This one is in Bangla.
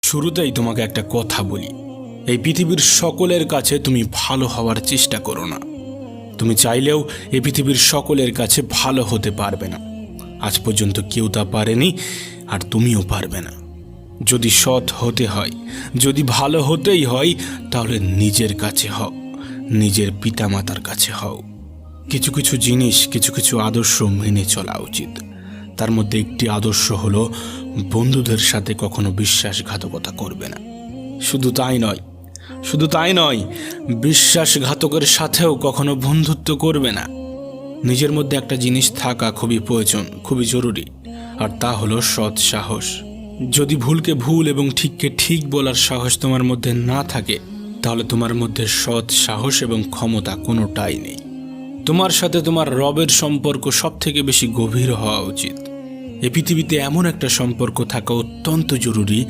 শুরুতেই তোমাকে একটা কথা বলি, এই পৃথিবীর সকলের কাছে তুমি ভালো হওয়ার চেষ্টা করো না। তুমি চাইলেও এই পৃথিবীর সকলের কাছে ভালো হতে পারবে না। আজ পর্যন্ত কেউ তা পারেনি, আর তুমিও পারবে না। যদি সৎ হতে হয়, যদি ভালো হতেই হয়, তাহলে নিজের কাছে হও, নিজের পিতামাতার কাছে হও। কিছু কিছু জিনিস, কিছু কিছু আদর্শ মেনে চলা উচিত। তার মধ্যে একটি আদর্শ হলো বন্ধুদের সাথে কখনো বিশ্বাসঘাতকতা করবে না। শুধু তাই নয়, বিশ্বাসঘাতকের সাথেও কখনো বন্ধুত্ব করবে না। নিজের মধ্যে একটা জিনিস থাকা খুবই প্রয়োজন, খুবই জরুরি, আর তা হলো সৎ সাহস। যদি ভুলকে ভুল এবং ঠিককে ঠিক বলার সাহস তোমার মধ্যে না থাকে, তাহলে তোমার মধ্যে সৎ সাহস এবং ক্ষমতা কোনোটাই নেই। তোমার সাথে তোমার রবের সম্পর্ক সব থেকে বেশি গভীর হওয়া উচিত। এই পৃথিবীতে এমন একটা সম্পর্ক থাকা অত্যন্ত জরুরি,